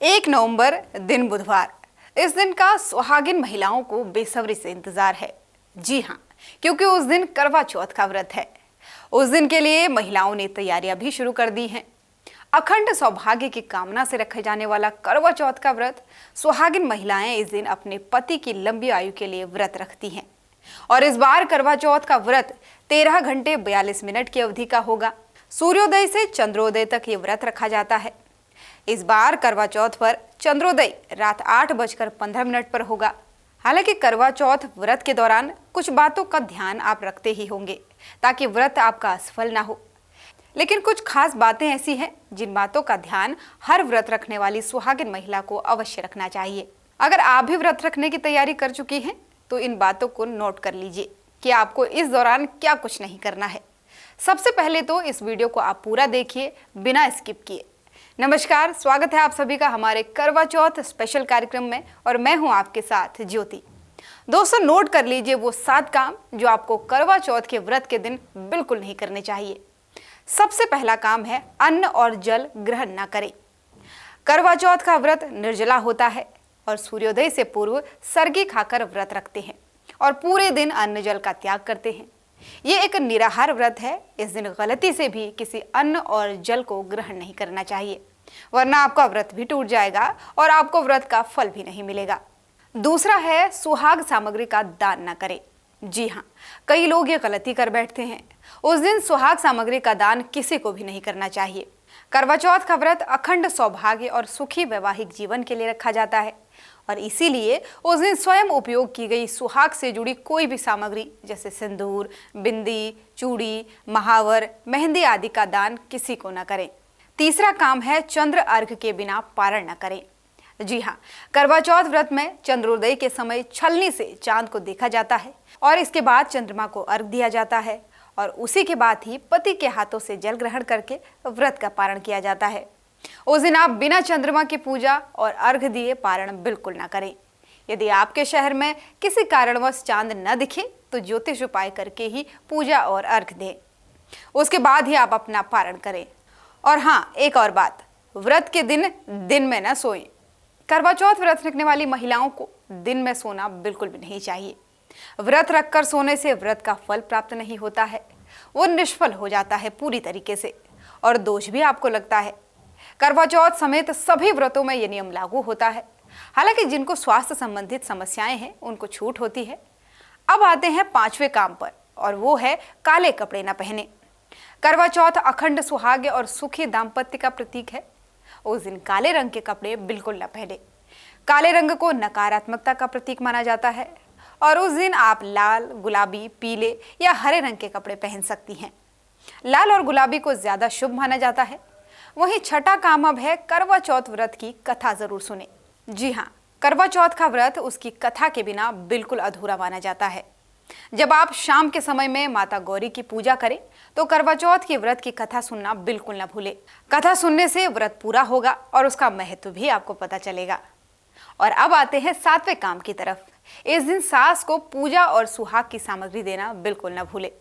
1 नवंबर दिन बुधवार। इस दिन का सुहागिन महिलाओं को बेसब्री से इंतजार है। जी हाँ, क्योंकि उस दिन करवा चौथ का व्रत है। उस दिन के लिए महिलाओं ने तैयारियां भी शुरू कर दी हैं। अखंड सौभाग्य की कामना से रखे जाने वाला करवा चौथ का व्रत, सुहागिन महिलाएं इस दिन अपने पति की लंबी आयु के लिए व्रत रखती हैं। और इस बार करवा चौथ का व्रत 13 घंटे 42 मिनट की अवधि का होगा। सूर्योदय से चंद्रोदय तक ये व्रत रखा जाता है। इस बार करवा चौथ पर चंद्रोदय रात 8:15 पर होगा। हालांकि करवा चौथ व्रत के दौरान कुछ बातों का ध्यान आप रखते ही होंगे ताकि व्रत आपका असफल ना हो। लेकिन कुछ खास बातें ऐसी हैं जिन बातों का ध्यान हर व्रत रखने वाली सुहागिन महिला को अवश्य रखना चाहिए। अगर आप भी व्रत रखने की तैयारी कर चुकी हैं तो इन बातों को नोट कर लीजिए कि आपको इस दौरान क्या कुछ नहीं करना है। सबसे पहले तो इस वीडियो को आप पूरा देखिए बिना स्किप किए। नमस्कार, स्वागत है आप सभी का हमारे करवा चौथ स्पेशल कार्यक्रम में और मैं हूं आपके साथ ज्योति। दोस्तों, नोट कर लीजिए वो 7 काम जो आपको करवा चौथ के व्रत के दिन बिल्कुल नहीं करने चाहिए। सबसे पहला काम है अन्न और जल ग्रहण ना करें। करवा चौथ का व्रत निर्जला होता है और सूर्योदय से पूर्व सरगी खाकर व्रत रखते हैं और पूरे दिन अन्न जल का त्याग करते हैं। ये एक निराहार व्रत है। इस दिन गलती से भी किसी अन्न और जल को ग्रहण नहीं करना चाहिए, वरना आपका व्रत भी टूट जाएगा और आपको व्रत का फल भी नहीं मिलेगा। दूसरा है सुहाग सामग्री का दान न करें। जी हाँ, कई लोग ये गलती कर बैठते हैं। उस दिन सुहाग सामग्री का दान किसी को भी नहीं करना चाहिए। करवा चौथ का व्रत अखंड सौभाग्य और सुखी वैवाहिक जीवन के लिए रखा जाता है और इसीलिए उस दिन स्वयं उपयोग की गई सुहाग से जुड़ी कोई भी सामग्री जैसे सिंदूर, बिंदी, चूड़ी, महावर, मेहंदी आदि का दान किसी को न करें। तीसरा काम है चंद्र अर्घ के बिना पारण न करें। जी हाँ, करवा चौथ व्रत में चंद्रोदय के समय छलनी से चांद को देखा जाता है और इसके बाद चंद्रमा को अर्घ दिया जाता है और उसी के बाद ही पति के हाथों से जल ग्रहण करके व्रत का पारण किया जाता है। उस दिन आप बिना चंद्रमा की पूजा और अर्घ दिए पारण बिल्कुल ना करें। यदि आपके शहर में किसी कारणवश चांद न दिखे तो ज्योतिष उपाय करके ही पूजा और अर्घ दें। उसके बाद ही आप अपना पारण करें। और हाँ, एक और बात, व्रत के दिन में न सोएं। करवा चौथ व्रत रखने वाली महिलाओं को दिन में सोना बिल्कुल भी नहीं चाहिए। व्रत रखकर सोने से व्रत का फल प्राप्त नहीं होता है, वो निष्फल हो जाता है पूरी तरीके से और दोष भी आपको लगता है। करवा चौथ समेत सभी व्रतों में यह नियम लागू होता है। हालांकि जिनको स्वास्थ्य संबंधित समस्याएं हैं उनको छूट होती है। अब आते हैं 5वें काम पर और वो है काले कपड़े न पहने। करवा चौथ अखंड सुहाग्य और सुखी दाम्पत्य का प्रतीक है। उस दिन काले रंग के कपड़े बिल्कुल न पहने। काले रंग को नकारात्मकता का प्रतीक माना जाता है और उस दिन आप लाल, गुलाबी, पीले या हरे रंग के कपड़े पहन सकती हैं। लाल और गुलाबी को ज्यादा शुभ माना जाता है। वहीं छठा काम अब है करवा चौथ व्रत की कथा जरूर सुने। जी हाँ, करवा चौथ का व्रत उसकी कथा के बिना बिल्कुल अधूरा माना जाता है। जब आप शाम के समय में माता गौरी की पूजा करें तो करवा चौथ के व्रत की कथा सुनना बिल्कुल न भूले। कथा सुनने से व्रत पूरा होगा और उसका महत्व भी आपको पता चलेगा। और अब आते हैं 7वें काम की तरफ। इस दिन सास को पूजा और सुहाग की सामग्री देना बिल्कुल न भूले।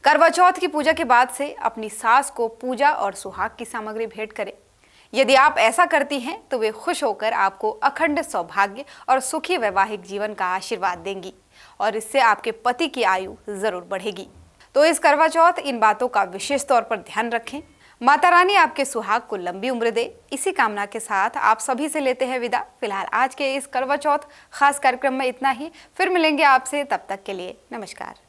करवा चौथ की पूजा के बाद से अपनी सास को पूजा और सुहाग की सामग्री भेंट करें। यदि आप ऐसा करती हैं तो वे खुश होकर आपको अखंड सौभाग्य और सुखी वैवाहिक जीवन का आशीर्वाद देंगी और इससे आपके पति की आयु जरूर बढ़ेगी। तो इस करवा चौथ इन बातों का विशेष तौर पर ध्यान रखें। माता रानी आपके सुहाग को लंबी उम्र दे, इसी कामना के साथ आप सभी से लेते हैं विदा। फिलहाल आज के इस करवा चौथ खास कार्यक्रम में इतना ही। फिर मिलेंगे आपसे, तब तक के लिए नमस्कार।